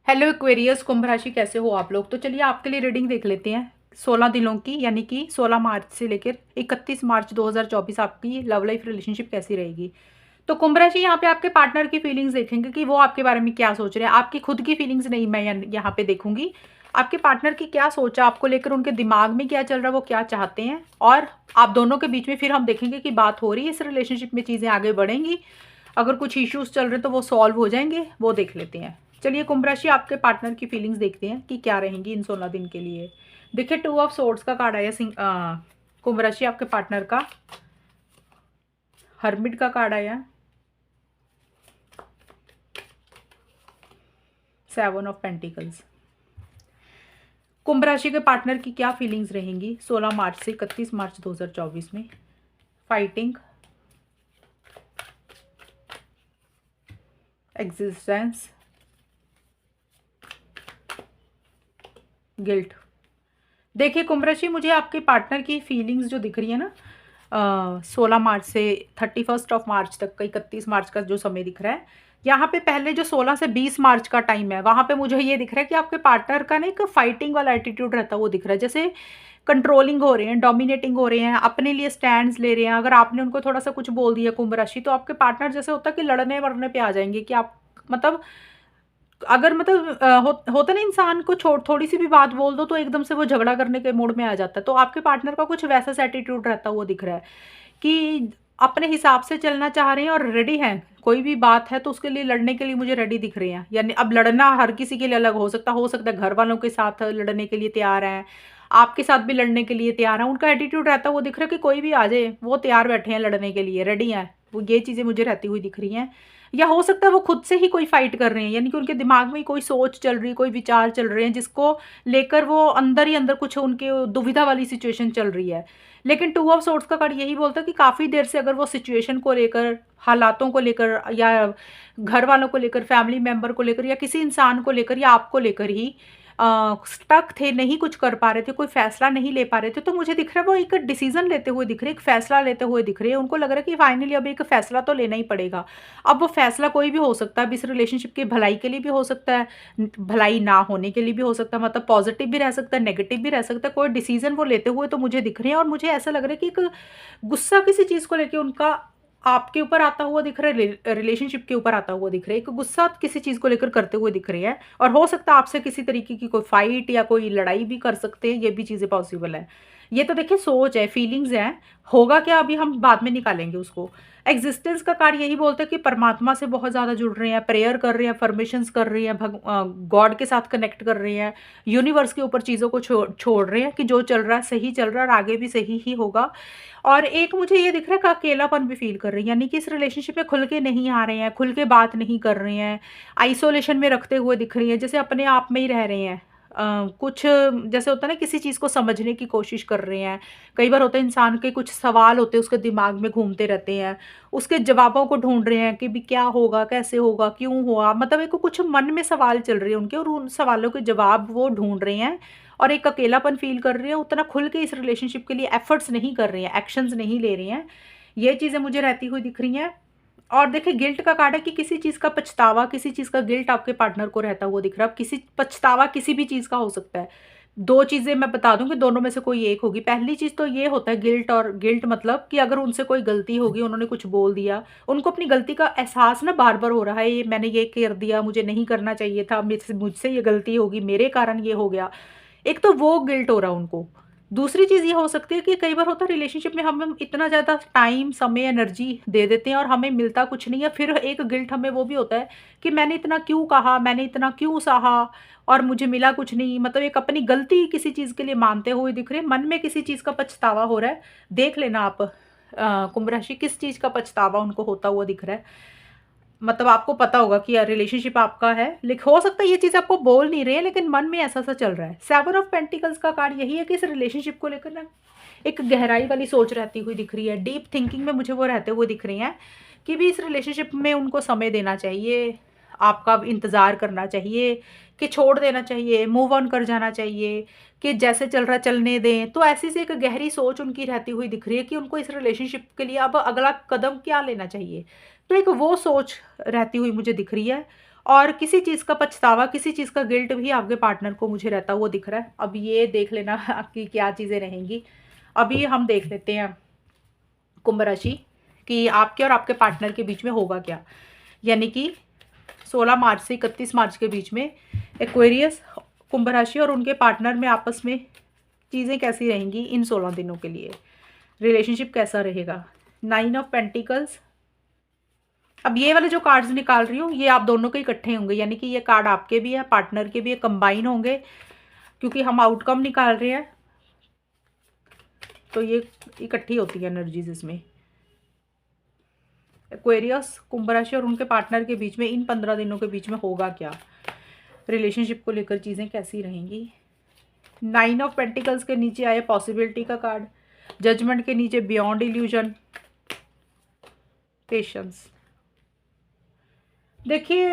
Hello Aquarius, कुंभ राशि कैसे हो आप लोग। तो चलिए आपके लिए रीडिंग देख लेते हैं 16 दिनों की, यानी कि 16 मार्च से लेकर 31 मार्च 2024 आपकी लव लाइफ रिलेशनशिप कैसी रहेगी। तो कुंभ राशि, यहाँ पे आपके पार्टनर की फीलिंग्स देखेंगे कि वो आपके बारे में क्या सोच रहे हैं। आपकी खुद की फीलिंग्स नहीं, मैं यहाँ पे देखूंगी आपके पार्टनर की क्या सोचा आपको लेकर, उनके दिमाग में क्या चल रहा है, वो क्या चाहते हैं। और आप दोनों के बीच में फिर हम देखेंगे कि बात हो रही है, इस रिलेशनशिप में चीज़ें आगे बढ़ेंगी, अगर कुछ इश्यूज चल रहे हैं तो वो सॉल्व हो जाएंगे, वो देख लेते हैं। चलिए कुंभ राशि, आपके पार्टनर की फीलिंग्स देखते हैं कि क्या रहेंगी इन 16 दिन के लिए। देखिए 2 ऑफ सोर्ड्स का कार्ड आया कुंभ राशि आपके पार्टनर का, हर्मिट का कार्ड आया, 7 ऑफ पेंटिकल्स। कुंभ राशि के पार्टनर की क्या फीलिंग्स रहेंगी 16 मार्च से 31 मार्च 2024 में। Fighting, existence, guilt. देखिए कुंभ राशि, मुझे आपके पार्टनर की फीलिंग्स जो दिख रही है ना 16 मार्च से 31 ऑफ मार्च तक का, 31 मार्च का जो समय दिख रहा है, यहाँ पे पहले जो 16 से 20 मार्च का टाइम है, वहाँ पे मुझे ये दिख रहा है कि आपके पार्टनर का ना एक फाइटिंग वाला एटीट्यूड रहता है, वो दिख रहा है। जैसे कंट्रोलिंग हो रहे हैं, डोमिनेटिंग हो रहे हैं, अपने लिए स्टैंड्स ले रहे हैं। अगर आपने उनको थोड़ा सा कुछ बोल दिया कुंभ राशि, तो आपके पार्टनर जैसे होता है कि लड़ने वरने पे आ जाएंगे कि आप मतलब, अगर मतलब होता ना, इंसान को छोड़ थोड़ी सी भी बात बोल दो तो एकदम से वो झगड़ा करने के मूड में आ जाता है। तो आपके पार्टनर का कुछ वैसा सा एटीट्यूड रहता है, वो दिख रहा है कि अपने हिसाब से चलना चाह रहे हैं और रेडी हैं। कोई भी बात है तो उसके लिए लड़ने के लिए मुझे रेडी दिख रहे हैं। यानी अब लड़ना हर किसी के लिए अलग हो सकता है घर वालों के साथ लड़ने के लिए तैयार हैं, आपके साथ भी लड़ने के लिए तैयार हैं। उनका एटीट्यूड रहता है, वो दिख रहा है कि कोई भी आ जाए वो तैयार बैठे हैं लड़ने के लिए, रेडी हैं वो। ये चीज़ें मुझे रहती हुई दिख रही हैं। या हो सकता है वो खुद से ही कोई फाइट कर रहे हैं, यानी कि उनके दिमाग में कोई सोच चल रही है, कोई विचार चल रहे हैं, जिसको लेकर वो अंदर ही अंदर कुछ उनके दुविधा वाली सिचुएशन चल रही है। लेकिन 2 ऑफ सोर्ड्स का कार्ड यही बोलता है कि काफ़ी देर से अगर वो सिचुएशन को लेकर, हालातों को लेकर, या घर वालों को लेकर, फैमिली मेंबर को लेकर, या किसी इंसान को लेकर, या आपको लेकर ही स्टक थे, नहीं कुछ कर पा रहे थे, कोई फैसला नहीं ले पा रहे थे, तो मुझे दिख रहा है वो एक डिसीजन लेते हुए दिख रहे हैं, एक फैसला लेते हुए दिख रहे हैं। उनको लग रहा है कि फाइनली अब एक फैसला तो लेना ही पड़ेगा। अब वो फैसला कोई भी हो सकता है, अब इस रिलेशनशिप की भलाई के लिए भी हो सकता है, भलाई ना होने के लिए भी हो सकता है, मतलब पॉजिटिव भी रह सकता है, नेगेटिव भी रह सकता है। कोई डिसीजन वो लेते हुए तो मुझे दिख रहे हैं, और मुझे ऐसा लग रहा है कि एक गुस्सा किसी चीज़ को लेके उनका आपके ऊपर आता हुआ दिख रहा है, रिलेशनशिप के ऊपर आता हुआ दिख रहा है, एक गुस्सा किसी चीज़ को लेकर करते हुए दिख रही है। और हो सकता है आपसे किसी तरीके की कोई फाइट या कोई लड़ाई भी कर सकते हैं, ये भी चीज़ें पॉसिबल है। ये तो देखिए सोच है, फीलिंग्स हैं, होगा क्या अभी हम बाद में निकालेंगे उसको। एग्जिस्टेंस का कार्ड यही बोलता है कि परमात्मा से बहुत ज़्यादा जुड़ रहे हैं, प्रेयर कर रहे हैं, फॉर्मेशंस कर रहे हैं, गॉड के साथ कनेक्ट कर रहे हैं, यूनिवर्स के ऊपर चीज़ों को छोड़ रहे हैं कि जो चल रहा है सही चल रहा है और आगे भी सही ही होगा। और एक मुझे ये दिख रहा है कि अकेलापन भी फील कर रही है, यानी कि इस रिलेशनशिप में खुल के नहीं आ रहे हैं, खुल के बात नहीं कर रहे हैं, आइसोलेशन में रखते हुए दिख रही है, जैसे अपने आप में ही रह रहे हैं। कुछ जैसे होता है ना, किसी चीज़ को समझने की कोशिश कर रहे हैं। कई बार होता है इंसान के कुछ सवाल होते हैं, उसके दिमाग में घूमते रहते हैं, उसके जवाबों को ढूंढ रहे हैं कि भी क्या होगा, कैसे होगा, क्यों हुआ, मतलब एक कुछ मन में सवाल चल रहे हैं उनके, और उन सवालों के जवाब वो ढूंढ रहे हैं। और एक अकेलापन फील कर रहे हैं, उतना खुल के इस रिलेशनशिप के लिए एफर्ट्स नहीं कर रहे हैं, एक्शंस नहीं ले रहे हैं। ये चीज़ें मुझे रहती हुई दिख रही हैं। और देखिए गिल्ट का कार्ड है कि किसी चीज़ का पछतावा, किसी चीज़ का गिल्ट आपके पार्टनर को रहता हुआ दिख रहा है। अब किसी पछतावा किसी भी चीज़ का हो सकता है। 2 चीज़ें मैं बता दूँ कि दोनों में से कोई एक होगी। पहली चीज़ तो ये होता है गिल्ट, और गिल्ट मतलब कि अगर उनसे कोई गलती होगी, उन्होंने कुछ बोल दिया, उनको अपनी गलती का एहसास ना बार-बार हो रहा है, ये मैंने ये कर दिया, मुझे नहीं करना चाहिए था, मुझसे मुझसे ये गलती होगी, मेरे कारण ये हो गया। एक तो वो गिल्ट हो रहा है उनको। दूसरी चीज़ ये हो सकती है कि कई बार होता है रिलेशनशिप में हम इतना ज़्यादा टाइम, समय, एनर्जी दे देते हैं और हमें मिलता कुछ नहीं है। फिर एक गिल्ट हमें वो भी होता है कि मैंने इतना क्यों कहा, मैंने इतना क्यों सहा और मुझे मिला कुछ नहीं। मतलब एक अपनी गलती किसी चीज़ के लिए मानते हुए दिख रहे हैं, मन में किसी चीज़ का पछतावा हो रहा है। देख लेना आप कुंभ राशि, किस चीज़ का पछतावा उनको होता हुआ दिख रहा है। मतलब आपको पता होगा कि यार रिलेशनशिप आपका है, लेकिन हो सकता है ये चीज़ आपको बोल नहीं रहे हैं, लेकिन मन में ऐसा सा चल रहा है। 7 ऑफ पेंटिकल्स का कार्ड यही है कि इस रिलेशनशिप को लेकर ना एक गहराई वाली सोच रहती हुई दिख रही है, डीप थिंकिंग में मुझे वो रहते हुए दिख रही हैं कि भी इस रिलेशनशिप में उनको समय देना चाहिए, आपका इंतज़ार करना चाहिए, कि छोड़ देना चाहिए, मूव ऑन कर जाना चाहिए, कि जैसे चल रहा है चलने दें। तो ऐसी सी एक गहरी सोच उनकी रहती हुई दिख रही है कि उनको इस रिलेशनशिप के लिए अब अगला कदम क्या लेना चाहिए। तो एक वो सोच रहती हुई मुझे दिख रही है। और किसी चीज़ का पछतावा, किसी चीज़ का गिल्ट भी आपके पार्टनर को मुझे रहता हुआ दिख रहा है। अब ये देख लेना आपकी क्या चीज़ें रहेंगी। अभी हम देख लेते हैं कुंभ राशि कि आपके और आपके पार्टनर के बीच में होगा क्या। यानी कि 16 मार्च से 31 मार्च के बीच में एक्वेरियस, कुंभ राशि और उनके पार्टनर में आपस में चीज़ें कैसी रहेंगी इन 16 दिनों के लिए, रिलेशनशिप कैसा रहेगा। 9 ऑफ पेंटिकल्स। अब ये वाले जो कार्ड्स निकाल रही हूँ ये आप दोनों के इकट्ठे होंगे, यानी कि ये कार्ड आपके भी है, पार्टनर के भी है, कंबाइन होंगे क्योंकि हम आउटकम निकाल रहे हैं, तो ये इकट्ठी होती है एनर्जीज इसमें। एक्वेरियस, कुंभ राशि और उनके पार्टनर के बीच में इन 15 दिनों के बीच में होगा क्या, रिलेशनशिप को लेकर चीज़ें कैसी रहेंगी। 9 ऑफ पेंटिकल्स के नीचे आया पॉसिबिलिटी का कार्ड, जजमेंट के नीचे बियॉन्ड इल्यूजन, पेशेंस। देखिए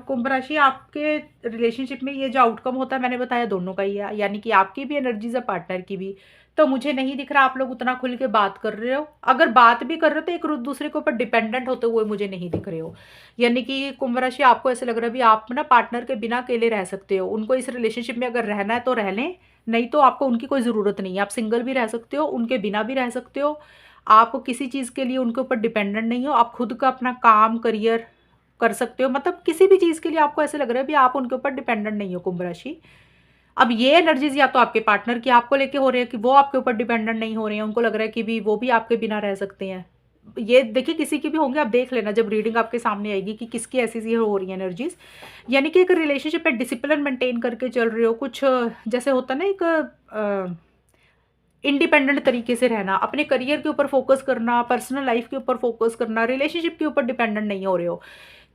कुंभ राशि, आपके रिलेशनशिप में ये जो आउटकम होता है मैंने बताया दोनों का ही है, यानी कि आपकी भी एनर्जीज है, पार्टनर की भी। तो मुझे नहीं दिख रहा आप लोग उतना खुल के बात कर रहे हो। अगर बात भी कर रहे हो तो एक दूसरे के ऊपर डिपेंडेंट होते हुए मुझे नहीं दिख रहे हो। यानी कि कुंभ राशि, आपको ऐसे लग रहा है भी आप ना पार्टनर के बिना अकेले रह सकते हो। उनको इस रिलेशनशिप में अगर रहना है तो रह लें, नहीं तो आपको उनकी कोई ज़रूरत नहीं है। आप सिंगल भी रह सकते हो, उनके बिना भी रह सकते हो। आप किसी चीज़ के लिए उनके ऊपर डिपेंडेंट नहीं हो। आप खुद का अपना काम, करियर कर सकते हो। मतलब किसी भी चीज़ के लिए आपको ऐसे लग रहा है भी आप उनके ऊपर डिपेंडेंट नहीं हो, कुंभ राशि। अब ये एनर्जीज या तो आपके पार्टनर की आपको लेके हो रहे हैं कि वो आपके ऊपर डिपेंडेंट नहीं हो रहे हैं, उनको लग रहा है कि भी वो भी आपके बिना रह सकते हैं। ये देखिए किसी की भी होंगे, आप देख लेना जब रीडिंग आपके सामने आएगी कि किसकी ऐसी सी हो रही है एनर्जीज। यानी कि एक रिलेशनशिप में डिसिप्लिन मेंटेन करके चल रहे हो, कुछ जैसे होता है ना एक इंडिपेंडेंट तरीके से रहना, अपने करियर के ऊपर फोकस करना, पर्सनल लाइफ के ऊपर फोकस करना, रिलेशनशिप के ऊपर डिपेंडेंट नहीं हो रहे हो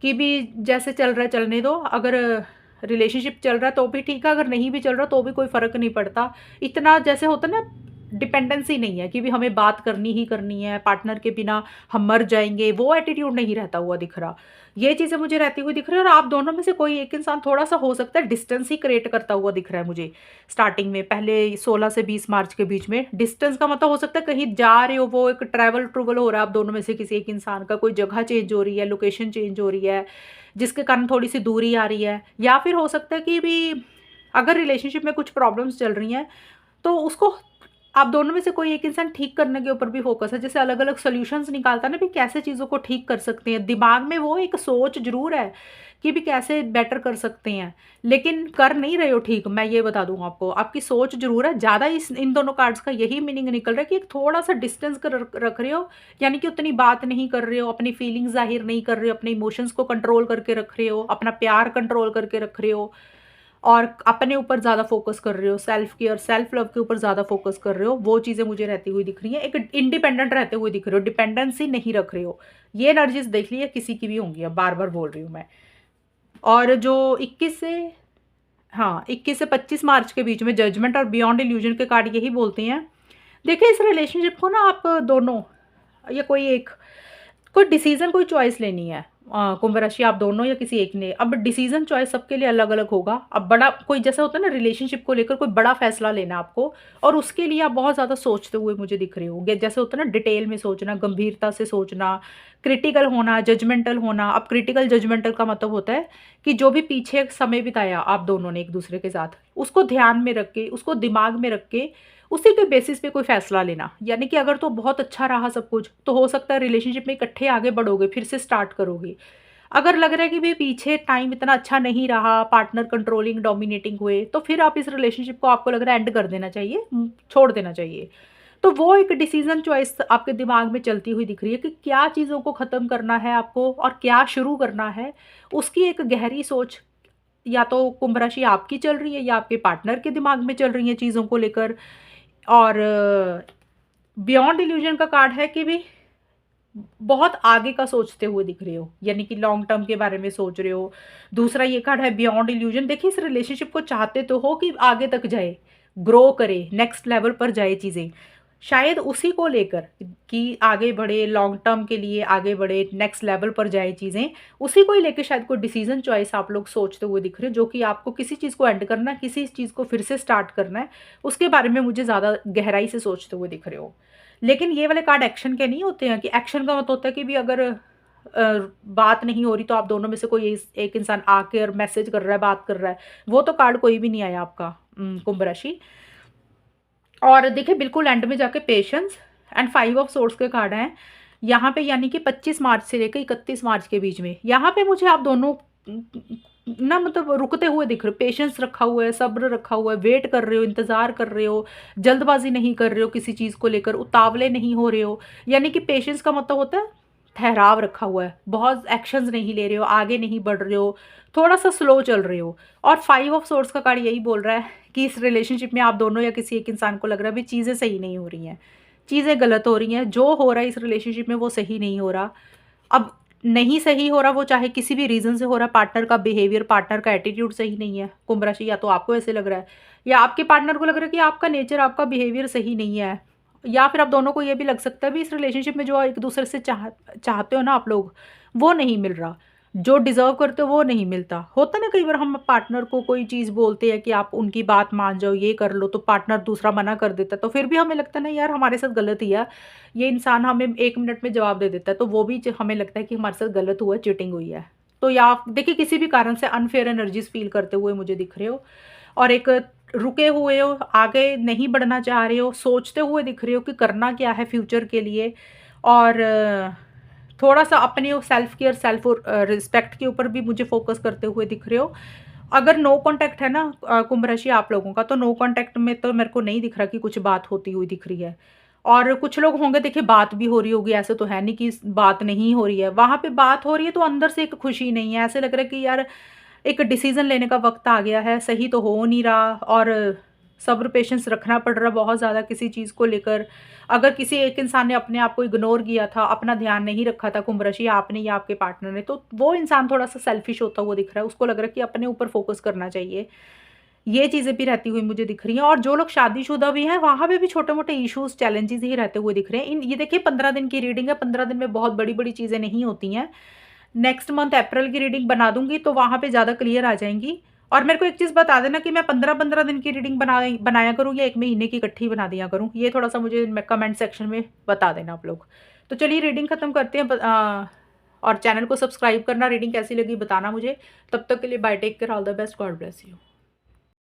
कि भी जैसे चल रहा है चलने दो। अगर रिलेशनशिप चल रहा है तो भी ठीक है, अगर नहीं भी चल रहा तो भी कोई फ़र्क नहीं पड़ता। इतना जैसे होता ना डिपेंडेंसी नहीं है कि भी हमें बात करनी ही करनी है, पार्टनर के बिना हम मर जाएंगे, वो एटीट्यूड नहीं रहता हुआ दिख रहा। ये चीज़ें मुझे रहती हुई दिख रही है। और आप दोनों में से कोई एक इंसान थोड़ा सा हो सकता है डिस्टेंस ही क्रिएट करता हुआ दिख रहा है मुझे। स्टार्टिंग में पहले 16 से 20 मार्च के बीच में डिस्टेंस का मतलब हो सकता है कहीं जा रहे हो, वो एक ट्रैवल ट्रूवल हो रहा है आप दोनों में से किसी एक इंसान का, कोई जगह चेंज हो रही है, लोकेशन चेंज हो रही है, जिसके कारण थोड़ी सी दूरी आ रही है। या फिर हो सकता है कि भी अगर रिलेशनशिप में कुछ प्रॉब्लम्स चल रही हैं तो उसको आप दोनों में से कोई एक इंसान ठीक करने के ऊपर भी फोकस है। जैसे अलग अलग सॉल्यूशंस निकालता है ना भी कैसे चीज़ों को ठीक कर सकते हैं, दिमाग में वो एक सोच जरूर है कि भी कैसे बेटर कर सकते हैं, लेकिन कर नहीं रहे हो ठीक। मैं ये बता दूं आपको, आपकी सोच जरूर है ज़्यादा। इस इन दोनों कार्ड्स का यही मीनिंग निकल रहा है कि एक थोड़ा सा डिस्टेंस कर रख रहे हो, यानी कि उतनी बात नहीं कर रहे हो, अपनी फीलिंग्स जाहिर नहीं कर रहे हो, अपने इमोशंस को कंट्रोल करके रख रहे हो, अपना प्यार कंट्रोल करके रख रहे हो, और अपने ऊपर ज़्यादा फोकस कर रहे हो, सेल्फ केयर सेल्फ लव के ऊपर ज़्यादा फोकस कर रहे हो। वो चीज़ें मुझे रहती हुई दिख रही हैं। एक इंडिपेंडेंट रहते हुए दिख रहे हो, डिपेंडेंसी नहीं रख रहे हो। ये एनर्जीज देख ली है, किसी की भी होंगी, अब बार बार बोल रही हूँ मैं। और जो 21 से 25 मार्च के बीच में जजमेंट और बियॉन्ड इल्यूजन के कार्ड यही बोलते हैं। देखिए इस रिलेशनशिप को ना आप दोनों या कोई एक, कोई डिसीजन, कोई चॉइस लेनी है। कुंभ राशि आप दोनों या किसी एक ने। अब डिसीजन चॉइस सबके लिए अलग अलग होगा। अब बड़ा कोई जैसा होता है ना रिलेशनशिप को लेकर कोई बड़ा फैसला लेना आपको, और उसके लिए आप बहुत ज़्यादा सोचते हुए मुझे दिख रहे होंगे। जैसे होता है ना डिटेल में सोचना, गंभीरता से सोचना, क्रिटिकल होना, जजमेंटल होना। अब क्रिटिकल जजमेंटल का मतलब होता है कि जो भी पीछे समय बिताया आप दोनों ने एक दूसरे के साथ, उसको ध्यान में रख के, उसको दिमाग में रख के उसी के बेसिस पे कोई फैसला लेना। यानी कि अगर तो बहुत अच्छा रहा सब कुछ तो हो सकता है रिलेशनशिप में इकट्ठे आगे बढ़ोगे, फिर से स्टार्ट करोगे। अगर लग रहा है कि भाई पीछे टाइम इतना अच्छा नहीं रहा, पार्टनर कंट्रोलिंग डोमिनेटिंग हुए, तो फिर आप इस रिलेशनशिप को आपको लग रहा है एंड कर देना चाहिए, छोड़ देना चाहिए। तो वो एक डिसीजन चॉइस आपके दिमाग में चलती हुई दिख रही है कि क्या चीज़ों को ख़त्म करना है आपको और क्या शुरू करना है। उसकी एक गहरी सोच या तो कुंभ राशि आपकी चल रही है या आपके पार्टनर के दिमाग में चल रही है चीज़ों को लेकर। और बियॉन्ड इल्यूजन का कार्ड है कि भी बहुत आगे का सोचते हुए दिख रहे हो, यानी कि लॉन्ग टर्म के बारे में सोच रहे हो। दूसरा ये कार्ड है बियॉन्ड इल्यूजन। देखिए इस रिलेशनशिप को चाहते तो हो कि आगे तक जाए, ग्रो करे, नेक्स्ट लेवल पर जाए चीज़ें, शायद उसी को लेकर कि आगे बढ़े, लॉन्ग टर्म के लिए आगे बढ़े, नेक्स्ट लेवल पर जाए चीज़ें, उसी को ही लेकर शायद कोई डिसीजन चॉइस आप लोग सोचते हुए दिख रहे हो, जो कि आपको किसी चीज़ को एंड करना है, किसी चीज़ को फिर से स्टार्ट करना है, उसके बारे में मुझे ज़्यादा गहराई से सोचते हुए दिख रहे हो। लेकिन ये वाले कार्ड एक्शन के नहीं होते हैं कि एक्शन का मतलब होता है कि भी अगर बात नहीं हो रही तो आप दोनों में से कोई एक इंसान आके और मैसेज कर रहा है, बात कर रहा है, वो तो कार्ड कोई भी नहीं आया आपका कुंभ राशि। और देखिए बिल्कुल एंड में जाके पेशेंस एंड 5 ऑफ सोर्ड्स के कार्ड हैं यहाँ पे, यानी कि 25 मार्च से लेकर 31 मार्च के बीच में। यहाँ पे मुझे आप दोनों ना मतलब रुकते हुए दिख रहे हो, पेशेंस रखा हुआ है, सब्र रखा हुआ है, वेट कर रहे हो, इंतज़ार कर रहे हो, जल्दबाजी नहीं कर रहे हो किसी चीज़ को लेकर, उतावले नहीं हो रहे हो। यानी कि पेशेंस का मतलब होता है ठहराव रखा हुआ है, बहुत एक्शंस नहीं ले रहे हो, आगे नहीं बढ़ रहे हो, थोड़ा-सा स्लो चल रहे हो। और 5 ऑफ सोर्ड्स का कार्ड यही बोल रहा है कि इस रिलेशनशिप में आप दोनों या किसी एक इंसान को लग रहा है अभी चीज़ें सही नहीं हो रही हैं, चीज़ें गलत हो रही हैं, जो हो रहा है इस रिलेशनशिप में वो सही नहीं हो रहा। अब नहीं सही हो रहा वो चाहे किसी भी रीज़न से हो रहा है, पार्टनर का बिहेवियर, पार्टनर का एटीट्यूड सही नहीं है कुंभ राशि, या तो आपको ऐसे लग रहा है या आपके पार्टनर को लग रहा है कि आपका नेचर, आपका बिहेवियर सही नहीं है, या फिर आप दोनों को ये भी लग सकता है भी इस रिलेशनशिप में जो एक दूसरे से चाहते हो ना आप लोग, वो नहीं मिल रहा, जो डिज़र्व करते हो वो नहीं मिलता। होता ना कई बार हम पार्टनर को कोई चीज़ बोलते हैं कि आप उनकी बात मान जाओ, ये कर लो, तो पार्टनर दूसरा मना कर देता है, तो फिर भी हमें लगता है ना यार हमारे साथ गलत ही है, ये इंसान हमें 1 मिनट में जवाब दे देता है, तो वो भी हमें लगता है कि हमारे साथ गलत हुआ है, चीटिंग हुई है। तो या आप देखिए किसी भी कारण से अनफेयर एनर्जीज़ फ़ील करते हुए मुझे दिख रहे हो, और एक रुके हुए हो, आगे नहीं बढ़ना चाह रहे हो, सोचते हुए दिख रहे हो कि करना क्या है फ्यूचर के लिए, और थोड़ा-सा अपने सेल्फ केयर, सेल्फ रिस्पेक्ट के ऊपर भी मुझे फ़ोकस करते हुए दिख रहे हो। अगर नो कॉन्टैक्ट है ना कुंभ राशि आप लोगों का, तो नो कॉन्टैक्ट में तो मेरे को नहीं दिख रहा कि कुछ बात होती हुई दिख रही है। और कुछ लोग होंगे देखिए बात भी हो रही होगी, ऐसे तो है नहीं कि बात नहीं हो रही है। वहाँ पे बात हो रही है तो अंदर से एक खुशी नहीं है, ऐसे लग रहा है कि यार एक डिसीज़न लेने का वक़्त आ गया है, सही तो हो नहीं रहा, और सब्र पेशेंस रखना पड़ रहा है बहुत ज़्यादा किसी चीज़ को लेकर। अगर किसी एक इंसान ने अपने आप को इग्नोर किया था, अपना ध्यान नहीं रखा था कुंभ राशि, आपने या आपके पार्टनर ने, तो वो इंसान थोड़ा-सा सेल्फिश होता हुआ दिख रहा है। उसको लग रहा है कि अपने ऊपर फ़ोकस करना चाहिए। ये चीज़ें भी रहती हुई मुझे दिख रही हैं, और जो लोग शादीशुदा भी हैं, वहाँ पे भी छोटे-मोटे इश्यूज़, चैलेंजेज़ ही रहते हुए दिख रहे हैं। ये देखिए 15 दिन की रीडिंग है, 15 दिन में बहुत बड़ी-बड़ी चीज़ें नहीं होती हैं। नेक्स्ट मंथ अप्रैल की रीडिंग बना दूँगी, तो वहाँ पे ज़्यादा क्लियर आ जाएँगी। और मेरे को एक चीज़ बता देना कि मैं 15-15 दिन की रीडिंग बनाया करूँ या 1 महीने की इकट्ठी बना दिया करूँ? ये थोड़ा-सा मुझे कमेंट सेक्शन में बता देना आप लोग। तो चलिए रीडिंग खत्म करते हैं, और चैनल को सब्सक्राइब करना, रीडिंग कैसी लगी बताना मुझे। तब तक के लिए bye, take care, all the best, God bless you.